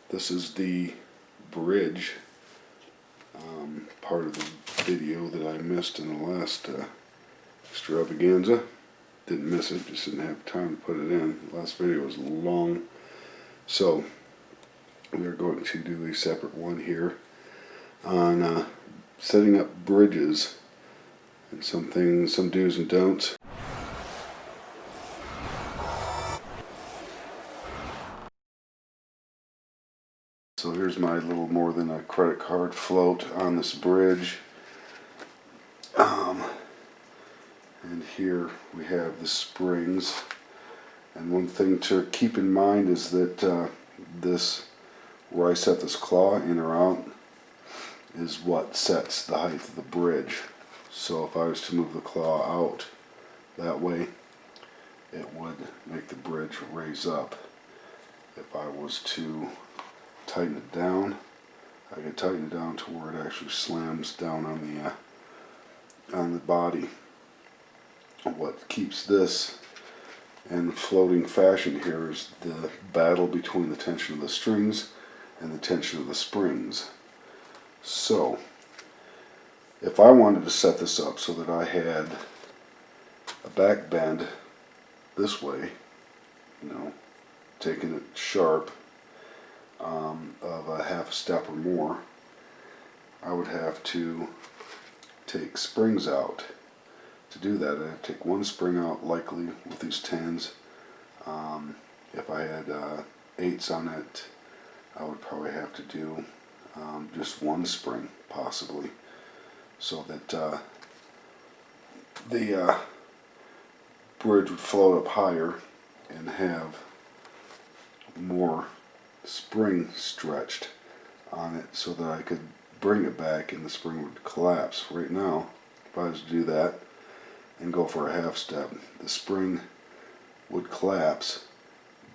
This is the bridge part of the video that I missed in the last extravaganza. Didn't miss it, just didn't have time to put it in. The last video was long, so we are going to do a separate one here on setting up bridges and some things, some do's and don'ts. So here's my little more than a credit card float on this bridge. And here we have the springs. And one thing to keep in mind is that this, where I set this claw in or out, is what sets the height of the bridge. So if I was to move the claw out that way, it would make the bridge raise up. If I was to tighten it down, I could tighten it down to where it actually slams down on the body. What keeps this in floating fashion here is the battle between the tension of the strings and the tension of the springs. So if I wanted to set this up so that I had a back bend this way, taking it sharp, of a half a step or more, I would have to take springs out. To do that, I'd take one spring out, likely with these 10s. If I had 8s on it, I would probably have to do just one spring, possibly, so that the bridge would float up higher and have more spring stretched on it so that I could bring it back and the spring would collapse. Right now, if I was to do that and go for a half step, the spring would collapse,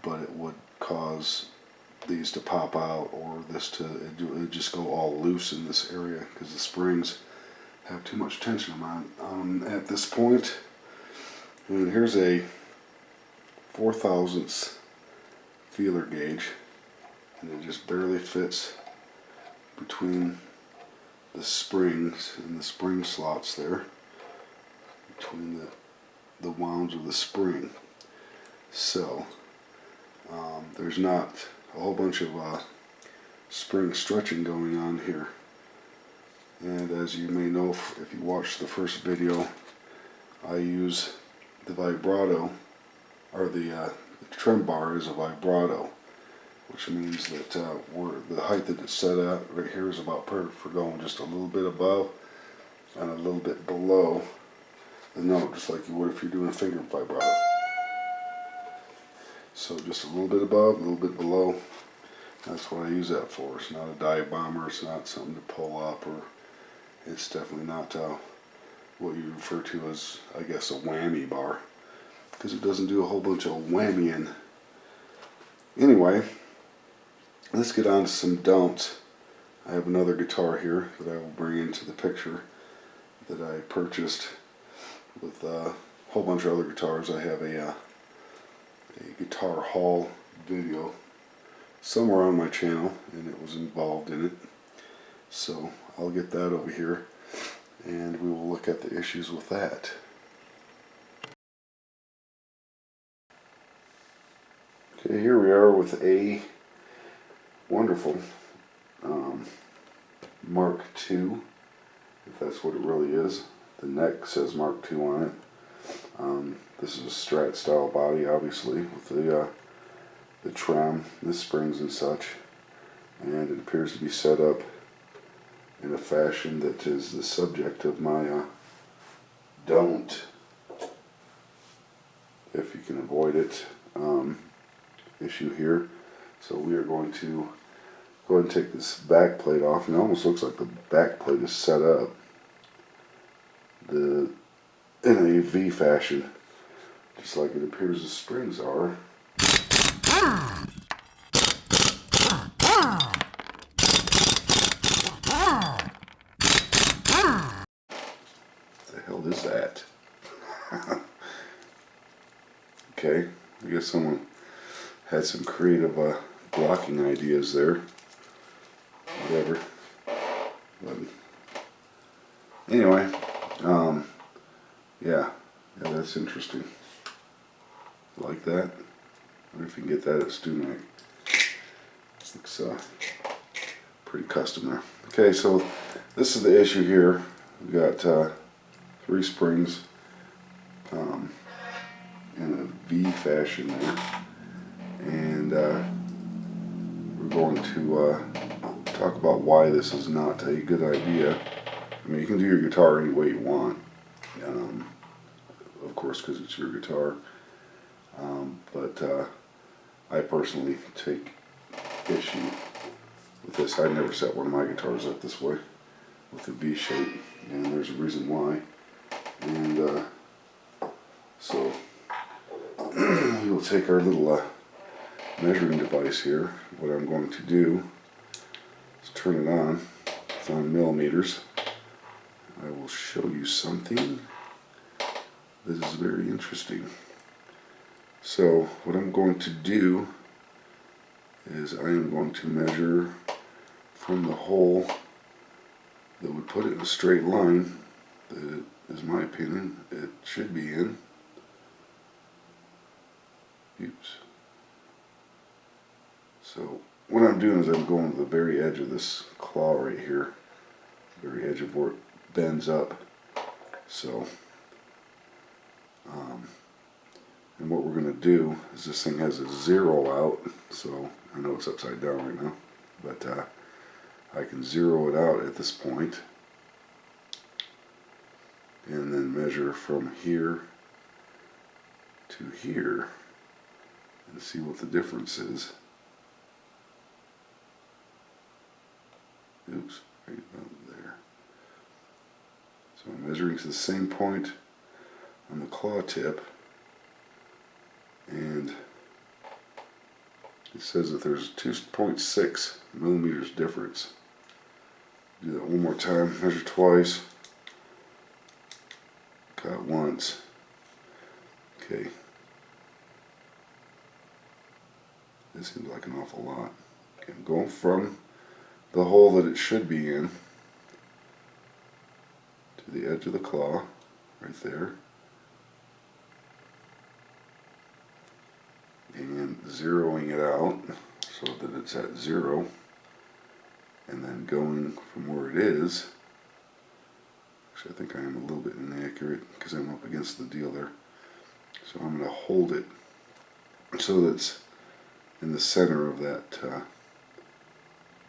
but it would cause these to pop out, or this to it would just go all loose in this area because the springs have too much tension on at this point. And here's a 4/1000 feeler gauge, and it just barely fits between the springs and the spring slots there, between the wounds of the spring. So there's not a whole bunch of spring stretching going on here. And as you may know, if you watched the first video, I use the vibrato, or the trem bar is a vibrato, which means that the height that it's set at right here is about perfect for going just a little bit above and a little bit below the note, just like you would if you're doing a finger vibrato. So just a little bit above, a little bit below. That's what I use that for. It's not a dive bomber, it's not something to pull up, or it's definitely not what you refer to as, I guess, a whammy bar, because it doesn't do a whole bunch of whammying. Anyway, let's get on to some don'ts. I have another guitar here that I will bring into the picture that I purchased with a whole bunch of other guitars. I have a guitar haul video somewhere on my channel, and it was involved in it. So I'll get that over here, and we will look at the issues with that. Okay, here we are with a wonderful Mark II, if that's what it really is. The neck says Mark II on it. This is a Strat style body, obviously, with the trem, the springs and such, and it appears to be set up in a fashion that is the subject of my don't, if you can avoid it, issue here. So we are going to go ahead and take this back plate off, and it almost looks like the back plate is set up in a V fashion, just like it appears the springs are. What the hell is that? Okay, I guess someone had some creative blocking ideas there. Whatever. But anyway, yeah, that's interesting. Like that. I wonder if you can get that at Stumac. Looks pretty custom there. Okay, so this is the issue here. We've got 3 springs in a V fashion there, and we're going to talk about why this is not a good idea. I mean, you can do your guitar any way you want, of course, because it's your guitar. But I personally take issue with this. I never set one of my guitars up this way with a V shape, and there's a reason why. And so we'll take our little measuring device here. What I'm going to do is turn it on. It's on millimeters. I will show you something that is very interesting. So what I'm going to do is I am going to measure from the hole that would put it in a straight line that it, is my opinion, it should be in. Oops. So what I'm doing is I'm going to the very edge of this claw right here, the very edge of where it bends up. So and what we're going to do is, this thing has a 0 out, so I know it's upside down right now, but I can 0 it out at this point and then measure from here to here and see what the difference is. Oops, right about there. So I'm measuring to the same point on the claw tip, and it says that there's 2.6 millimeters difference. Do that one more time. Measure twice. Cut once. Okay. This seems like an awful lot. Okay, I'm going from the hole that it should be in to the edge of the claw, right there. And zeroing it out so that it's at 0, and then going from where it is. Actually, I think I am a little bit inaccurate because I'm up against the deal there. So I'm going to hold it so that it's in the center of that,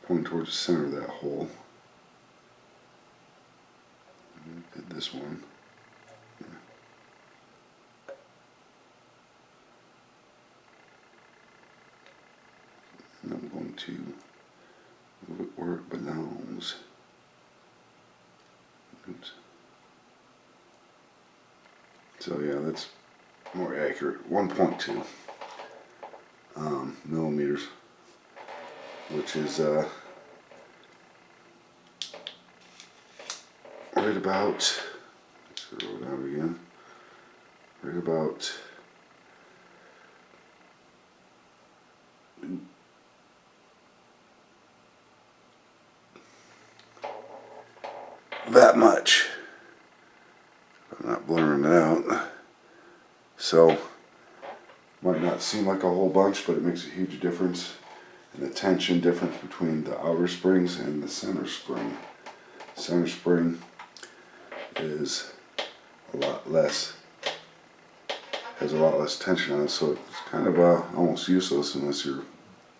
pointing towards the center of that hole. Did this one. Yeah. And I'm going to move it where it belongs. Oops. So yeah, that's more accurate. 1.2 millimeters, which is right about, let's zero it out again, right about that much. I'm not blurring it out. So, might not seem like a whole bunch, but it makes a huge difference in the tension difference between the outer springs and the center spring. Center spring is a lot less, has a lot less tension on it, so it's kind of almost useless unless you're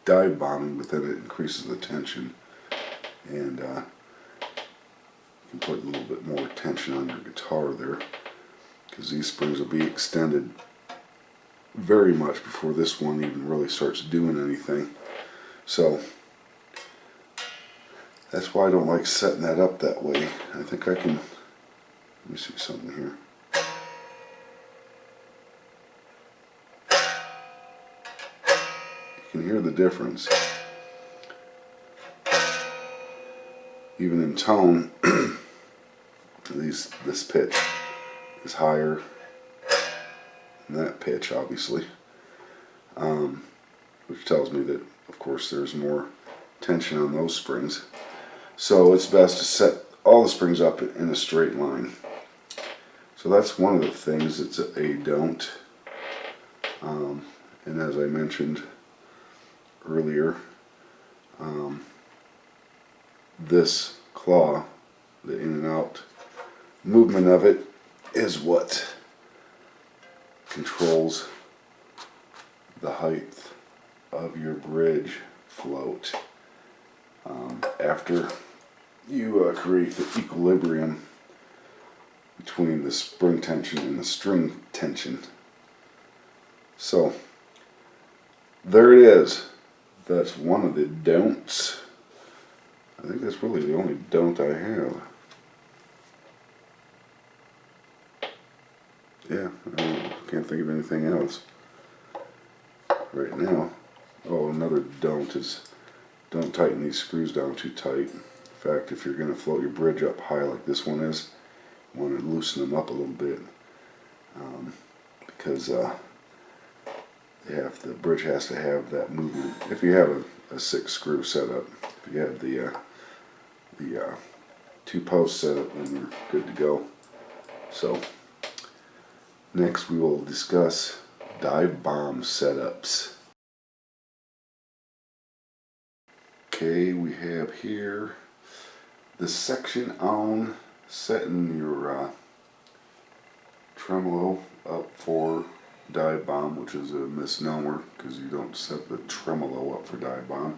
dive bombing, but then it increases the tension, and you can put a little bit more tension on your guitar there, because these springs will be extended very much before this one even really starts doing anything. So that's why I don't like setting that up that way. I think I can, let me see something here. You can hear the difference. Even in tone, this pitch is higher than that pitch, obviously, which tells me that of course there's more tension on those springs. So it's best to set all the springs up in a straight line. So that's one of the things that's a don't. And as I mentioned earlier, this claw, the in and out movement of it, is what controls the height of your bridge float. After you create the equilibrium between the spring tension and the string tension. So there it is. That's one of the don'ts. I think that's really the only don't I have. Yeah, I can't think of anything else right now. Oh, another don't is don't tighten these screws down too tight. In fact, if you're going to float your bridge up high like this one is, you want to loosen them up a little bit, because the bridge has to have that movement. If you have a 6-screw setup, if you have the 2 post setup, then you're good to go. So next we will discuss dive bomb setups. Okay, we have here the section on setting your tremolo up for dive bomb, which is a misnomer because you don't set the tremolo up for dive bomb.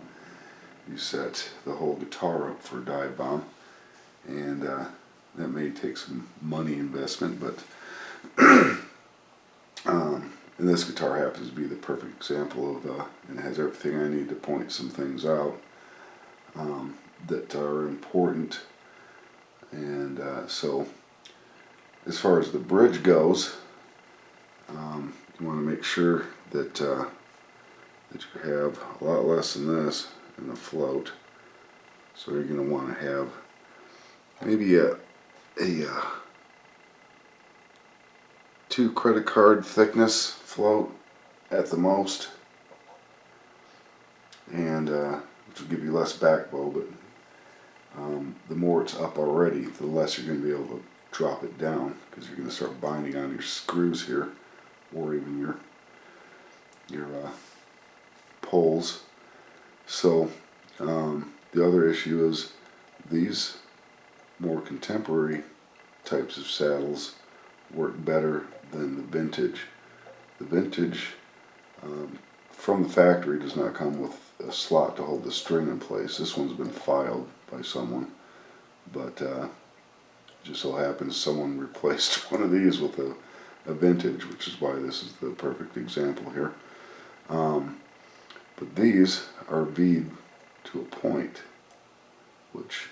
You set the whole guitar up for dive bomb, and that may take some money investment, but and this guitar happens to be the perfect example of, and it has everything I need to point some things out that are important. And so as far as the bridge goes, you want to make sure that that you have a lot less than this in the float. So you're going to want to have maybe a 2 credit card thickness float at the most, and which will give you less back bow, but the more it's up already, the less you're going to be able to drop it down, because you're going to start binding on your screws here, or even your poles. So the other issue is these more contemporary types of saddles work better than the vintage. The vintage from the factory does not come with a slot to hold the string in place. This one's been filed by someone, but just so happens someone replaced one of these with a vintage, which is why this is the perfect example here. But these are bead to a point, which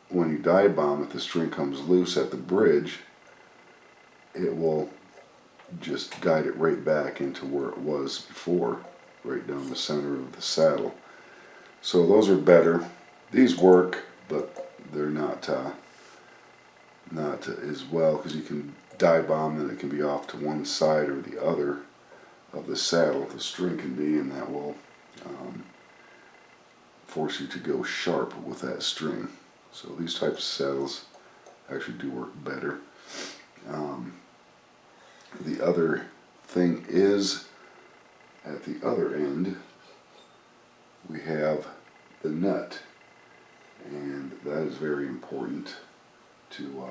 when you dive bomb, if the string comes loose at the bridge, it will just guide it right back into where it was before, right down the center of the saddle. So those are better. These work, but they're not as well, because you can dive bomb and it can be off to one side or the other of the saddle. The string can be, and that will force you to go sharp with that string. So these types of saddles actually do work better. The other thing is, at the other end, we have the nut, and that is very important to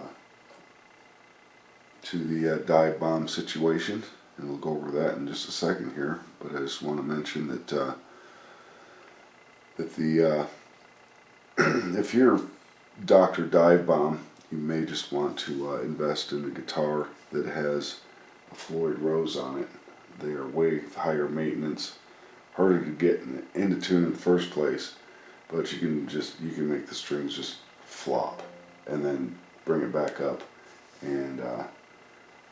the dive bomb situation, and we'll go over that in just a second here. But I just want to mention that the if you're Dr. Dive Bomb, you may just want to invest in a guitar that has a Floyd Rose on it. They are way higher maintenance, harder to get into tune in the first place, but you can make the strings just flop and then bring it back up, and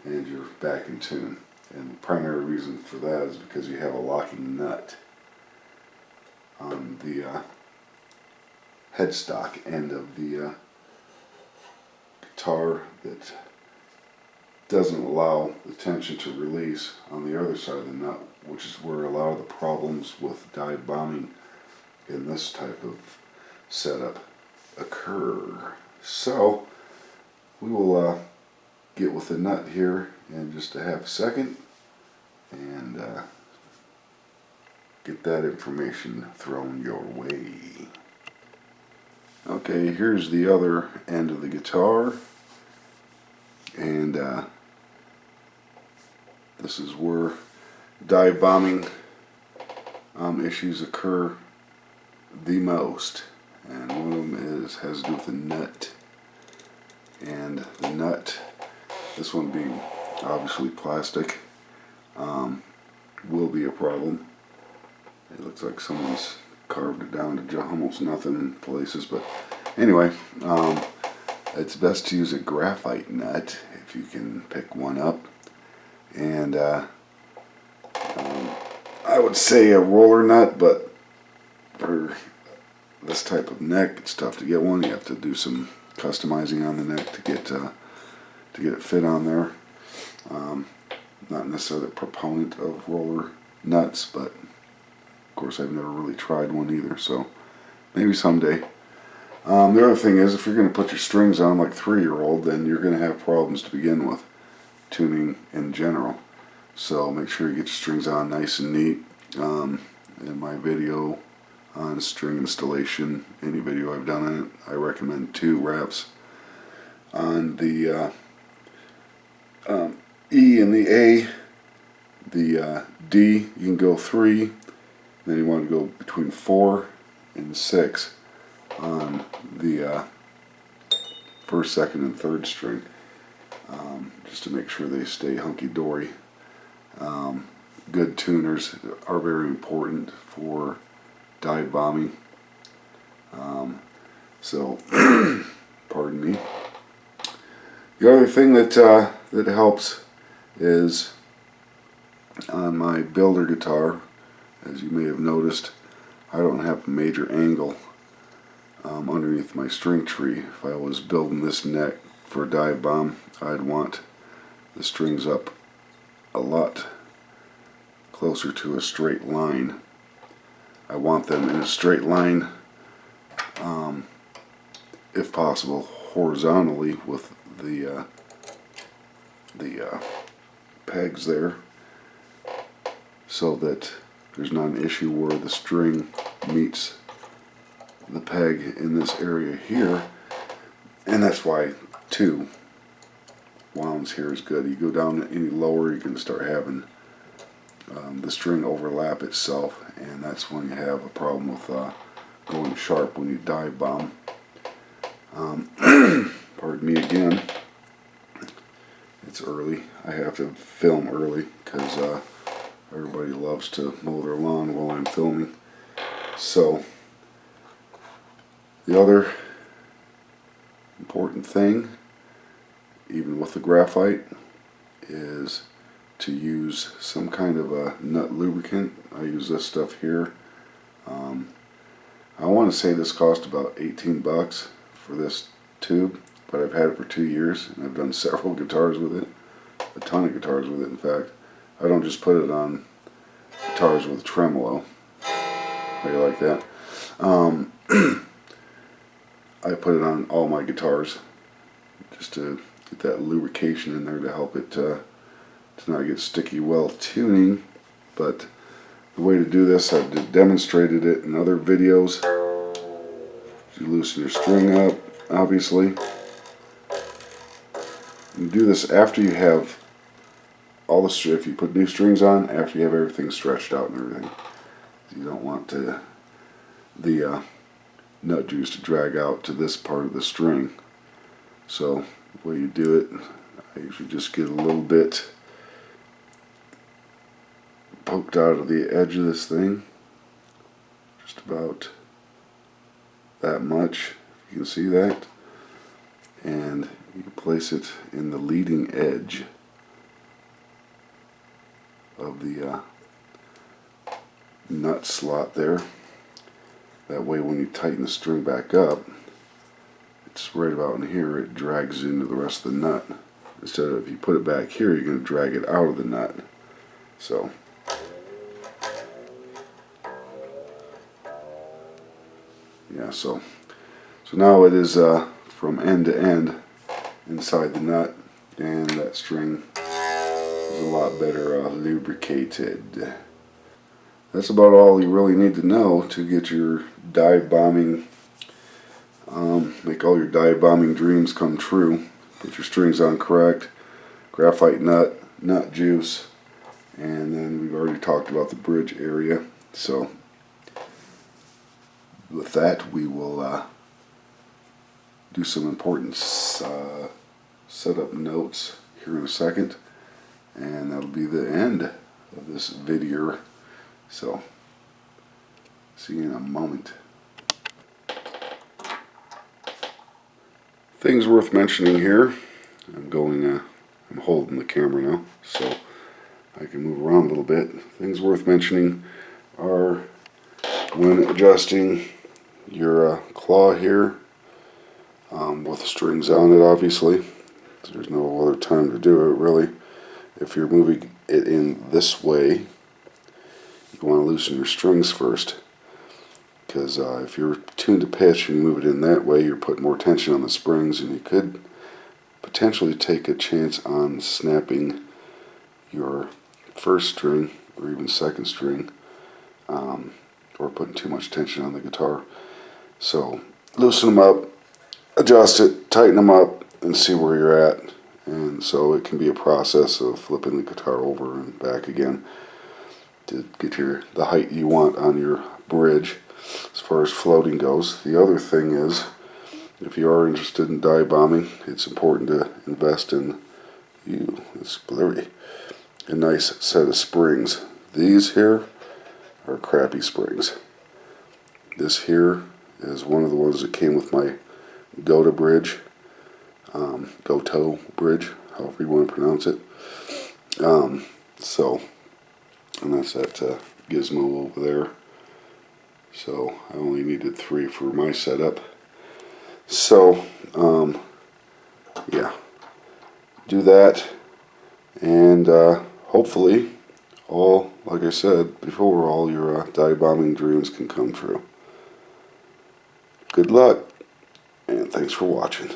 you're back in tune. And the primary reason for that is because you have a locking nut on the headstock end of the guitar that doesn't allow the tension to release on the other side of the nut, which is where a lot of the problems with dive bombing in this type of setup occur. So we will get with the nut here in just a half a second and get that information thrown your way. Okay, here's the other end of the guitar, and this is where dive bombing issues occur the most, and one of them has to do with the nut. And the nut, this one being obviously plastic, will be a problem. It looks like someone's carved it down to almost nothing in places, but anyway, it's best to use a graphite nut if you can pick one up. And I would say a roller nut, but for this type of neck, it's tough to get one. You have to do some customizing on the neck to get it fit on there. Not necessarily a proponent of roller nuts, but of course I've never really tried one either, so maybe someday. The other thing is, if you're going to put your strings on like 3-year-old, then you're going to have problems to begin with, tuning in general. So make sure you get your strings on nice and neat. In my video on string installation, any video I've done on it, I recommend 2 wraps. On the E and the A, the D, you can go 3. Then you want to go between 4 and 6 on the first, second, and third string, just to make sure they stay hunky-dory. Good tuners are very important for dive bombing. So, pardon me. The other thing that helps is on my builder guitar. As you may have noticed, I don't have a major angle underneath my string tree. If I was building this neck for a dive bomb, I'd want the strings up a lot closer to a straight line. I want them in a straight line, if possible horizontally with the pegs there, so that there's not an issue where the string meets the peg in this area here. And that's why 2 wounds here is good. You go down any lower, you can start having the string overlap itself, and that's when you have a problem with going sharp when you dive bomb. Pardon me again. It's early. I have to film early because everybody loves to mow their lawn while I'm filming. So the other important thing, even with the graphite, is to use some kind of a nut lubricant. I use this stuff here. I want to say this cost about 18 bucks for this tube, but I've had it for 2 years and I've done several guitars with it, a ton of guitars with it in fact. I don't just put it on guitars with Tremolo. How do you like that? I put it on all my guitars just to get that lubrication in there to help it to not get sticky while tuning. But the way to do this, I've demonstrated it in other videos. You loosen your string up, obviously. You do this after you have all the if you put new strings on, after you have everything stretched out and everything. You don't want the nut juice to drag out to this part of the string. So the way you do it, I usually just get a little bit poked out of the edge of this thing, just about that much, if you can see that, and you place it in the leading edge of the nut slot there. That way when you tighten the string back up, it's right about in here, it drags into the rest of the nut. Instead of, if you put it back here, you're going to drag it out of the nut. So yeah, so now it is from end to end inside the nut, and that string is a lot better lubricated. That's about all you really need to know to get your dive bombing, make all your dive bombing dreams come true. Put your strings on correct, graphite nut, nut juice, and then we've already talked about the bridge area. So with that, we will do some important setup notes here in a second, and that'll be the end of this video. So see you in a moment. Things worth mentioning here. I'm holding the camera now, so I can move around a little bit. Things worth mentioning are when adjusting your claw here, with strings on it, obviously. There's no other time to do it, really. If you're moving it in this way, you want to loosen your strings first, because if you're tuned to pitch and you move it in that way, you're putting more tension on the springs, and you could potentially take a chance on snapping your first string or even second string, or putting too much tension on the guitar. So loosen them up, adjust it, tighten them up, and see where you're at. And so it can be a process of flipping the guitar over and back again to get the height you want on your bridge as far as floating goes. The other thing is, if you are interested in dive bombing, it's important to invest in a nice set of springs. These here are crappy springs. This here is one of the ones that came with my Goto bridge, however you want to pronounce it. And that's that gizmo over there. So I only needed 3 for my setup. So yeah, do that, and hopefully, like I said before, all your dive bombing dreams can come true. Good luck, and thanks for watching.